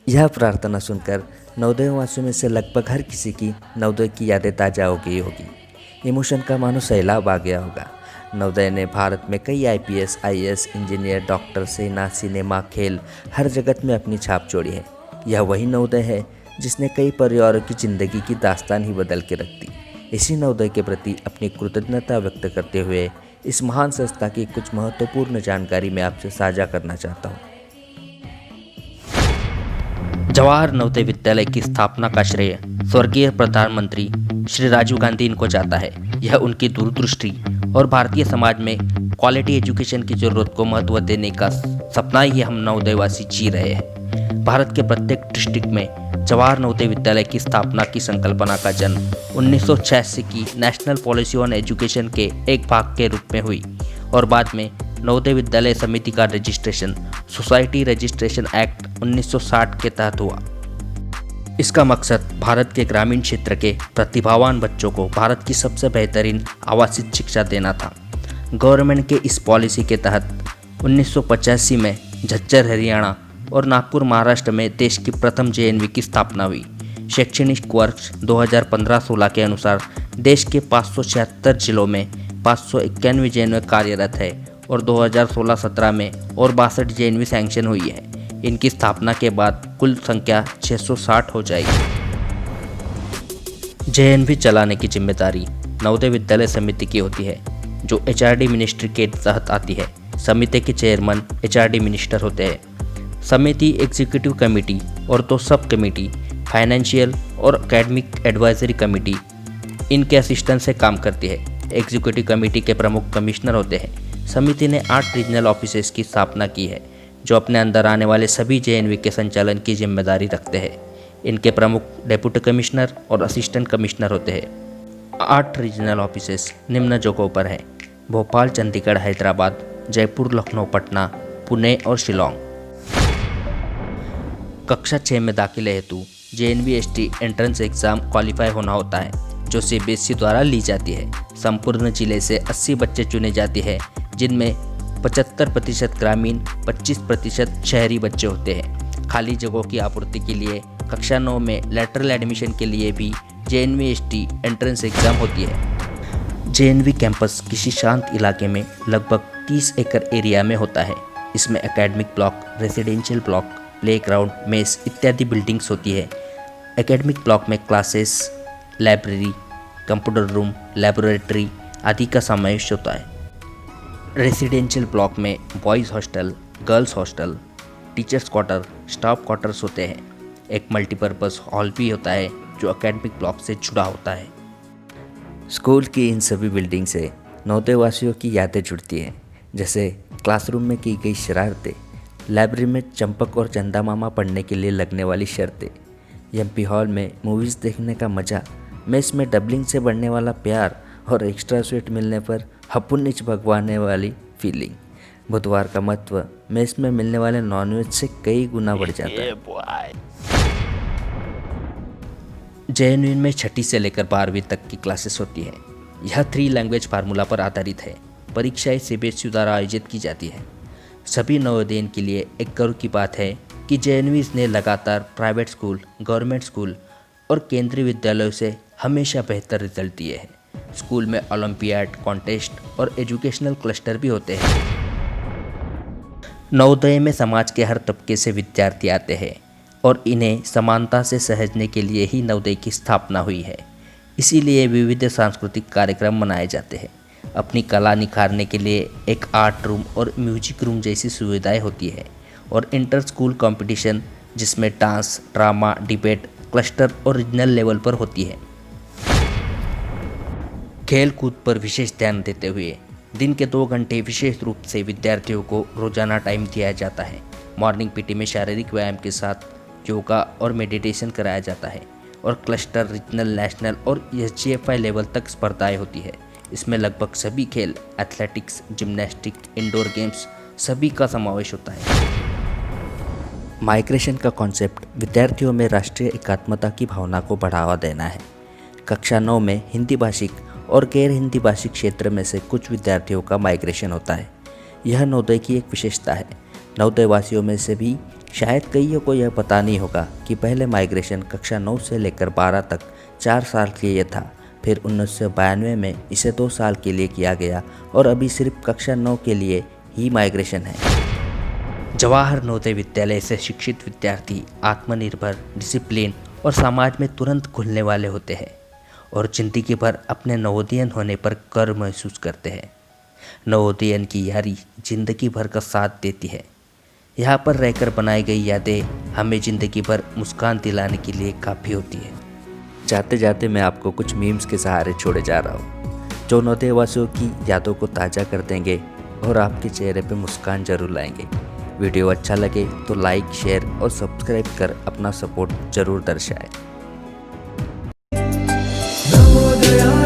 यह प्रार्थना सुनकर नवोदय वासियों में से लगभग हर किसी की नवोदय की यादें ताज़ा हो गई होगी। इमोशन का मानो सैलाब आ गया होगा। नवोदय ने भारत में कई आईपीएस, आईएएस, इंजीनियर, डॉक्टर, सेना, सिनेमा, खेल हर जगत में अपनी छाप छोड़ी है। यह वही नवोदय है जिसने कई परिवारों की जिंदगी की दास्तान ही बदल के रख दी। इसी नवोदय के प्रति अपनी कृतज्ञता व्यक्त करते हुए इस महान संस्था की कुछ महत्वपूर्ण जानकारी मैं आपसे साझा करना चाहता हूँ। जवाहर नवोदय विद्यालय की स्थापना का श्रेय स्वर्गीय प्रधानमंत्री श्री राजीव गांधी इनको जाता है। यह उनकी दूरदृष्टि और भारतीय समाज में क्वालिटी एजुकेशन की जरूरत को महत्व देने का सपना ही हम नवोदयवासी जी रहे हैं। भारत के प्रत्येक डिस्ट्रिक्ट में जवाहर नवोदय विद्यालय की स्थापना की संकल्पना का जन्म 1986 की नेशनल पॉलिसी ऑन एजुकेशन के एक भाग के रूप में हुई और बाद में नवोदय विद्यालय समिति का रजिस्ट्रेशन सोसाइटी रजिस्ट्रेशन एक्ट 1960 के तहत हुआ। इसका मकसद भारत के ग्रामीण क्षेत्र के प्रतिभावान बच्चों को भारत की सबसे बेहतरीन आवासीय शिक्षा देना था। गवर्नमेंट के इस पॉलिसी के तहत 1985 में झज्जर हरियाणा और नागपुर महाराष्ट्र में देश की प्रथम जेएनवी की स्थापना हुई। शैक्षणिक वर्ष 2015-16 के अनुसार देश के 576 जिलों में 591 जेएनवी कार्यरत है और 2016-17 में और 62 जेएनवी सैंक्शन हुई है। इनकी स्थापना के बाद कुल संख्या 660 हो जाएगी। जेएनवी चलाने की जिम्मेदारी नवोदय विद्यालय समिति की होती है, जो एचआरडी मिनिस्ट्री के तहत आती है। समिति के चेयरमैन एचआरडी मिनिस्टर होते हैं। समिति एग्जीक्यूटिव कमेटी और 2 सब कमेटी, फाइनेंशियल और एकेडमिक एडवाइजरी कमेटी इनके असिस्टेंट से काम करती है। एग्जीक्यूटिव कमेटी के प्रमुख कमिश्नर होते हैं। समिति ने 8 रीजनल ऑफिसेस की स्थापना की है, जो अपने अंदर आने वाले सभी जेएनवी के संचालन की जिम्मेदारी रखते हैं। इनके प्रमुख डेप्यूटी कमिश्नर और असिस्टेंट कमिश्नर होते हैं। 8 रीजनल ऑफिसेस निम्न जगहों पर हैं: भोपाल, चंडीगढ़, हैदराबाद, जयपुर, लखनऊ, पटना, पुणे और शिलोंग। कक्षा 6 में दाखिले हेतु जेएनवीएसटी एंट्रेंस एग्ज़ाम क्वालिफाई होना होता है, जो सीबीएसई द्वारा ली जाती है। संपूर्ण जिले से 80 बच्चे चुने जाते हैं, जिनमें 75% ग्रामीण, 25% शहरी बच्चे होते हैं। खाली जगहों की आपूर्ति के लिए कक्षा 9 में लेटरल एडमिशन के लिए भी जेएनवीएसटी एंट्रेंस एग्ज़ाम होती है। जेएनवी कैंपस किसी शांत इलाके में लगभग 30 एकड़ एरिया में होता है। इसमें academic block, residential block, playground, mess इत्यादि बिल्डिंग्स होती है। एकेडमिक ब्लॉक में classes, library, computer room, laboratory आदि का समावेश होता है। रेजिडेंशियल ब्लॉक में boys hostel, girls hostel, teachers quarter, staff quarters होते हैं। एक मल्टीपर्पज़ हॉल भी होता है, जो एकेडमिक ब्लॉक से जुड़ा होता है। स्कूल की इन सभी बिल्डिंग से नवोदय वासियों की यादें जुड़ती हैं, जैसे क्लासरूम में की गई शरारतें, लाइब्रेरी में चंपक और चंदा मामा पढ़ने के लिए लगने वाली शर्तें, एमपी हॉल में मूवीज़ देखने का मज़ा, मेस में डबलिंग से बढ़ने वाला प्यार और एक्स्ट्रा स्वीट मिलने पर हपुनिच भगवाने वाली फीलिंग। बुधवार का महत्व मेस में मिलने वाले नॉनवेज से कई गुना बढ़ जाता है। जेएनवी में 6ठी से लेकर 12वीं तक की क्लासेस होती है। यह 3 लैंग्वेज फार्मूला पर आधारित है। परीक्षाएं सीबीएसई द्वारा आयोजित की जाती है। सभी नवोदयन के लिए एक गर्व की बात है कि जेएनवी ने लगातार प्राइवेट स्कूल, गवर्नमेंट स्कूल और केंद्रीय विद्यालयों से हमेशा बेहतर रिजल्ट दिए हैं। स्कूल में ओलंपियाड, कॉन्टेस्ट और एजुकेशनल क्लस्टर भी होते हैं। नवोदय में समाज के हर तबके से विद्यार्थी आते हैं और इन्हें समानता से सहेजने के लिए ही नवोदय की स्थापना हुई है। इसीलिए विविध सांस्कृतिक कार्यक्रम मनाए जाते हैं। अपनी कला निखारने के लिए एक आर्ट रूम और म्यूजिक रूम जैसी सुविधाएं होती है और इंटर स्कूल कंपटीशन, जिसमें डांस, ड्रामा, डिबेट, क्लस्टर और रीजनल लेवल पर होती है। खेल कूद पर विशेष ध्यान देते हुए दिन के 2 घंटे विशेष रूप से विद्यार्थियों को रोजाना टाइम दिया जाता है। मॉर्निंग पीटी में शारीरिक व्यायाम के साथ योगा और मेडिटेशन कराया जाता है और क्लस्टर, रीजनल, नेशनल और एसजीएफआई लेवल तक स्पर्धाएं होती है। इसमें लगभग सभी खेल, एथलेटिक्स, जिम्नास्टिक, इंडोर गेम्स सभी का समावेश होता है। माइग्रेशन का कॉन्सेप्ट विद्यार्थियों में राष्ट्रीय एकात्मता की भावना को बढ़ावा देना है। कक्षा 9 में हिंदी भाषिक और गैर हिंदी भाषिक क्षेत्र में से कुछ विद्यार्थियों का माइग्रेशन होता है। यह नवोदय की एक विशेषता है। नवोदय वासियों में से भी शायद कईयों को यह पता नहीं होगा कि पहले माइग्रेशन कक्षा 9 से लेकर 12 तक 4 साल के लिए था, फिर 1992 में इसे 2 साल के लिए किया गया और अभी सिर्फ कक्षा 9 के लिए ही माइग्रेशन है। जवाहर नवोदय विद्यालय से शिक्षित विद्यार्थी आत्मनिर्भर, डिसिप्लिन और समाज में तुरंत घुलने वाले होते हैं और जिंदगी भर अपने नवोदयन होने पर गर्व महसूस करते हैं। नवोदयन की यारी जिंदगी भर का साथ देती है। यहाँ पर रहकर बनाई गई यादें हमें ज़िंदगी भर मुस्कान दिलाने के लिए काफ़ी होती है। जाते जाते मैं आपको कुछ मीम्स के सहारे छोड़े जा रहा हूँ जो नवोदय वासियों की यादों को ताज़ा कर देंगे और आपके चेहरे पे मुस्कान जरूर लाएंगे। वीडियो अच्छा लगे तो लाइक, शेयर और सब्सक्राइब कर अपना सपोर्ट जरूर दर्शाएं। नवोदया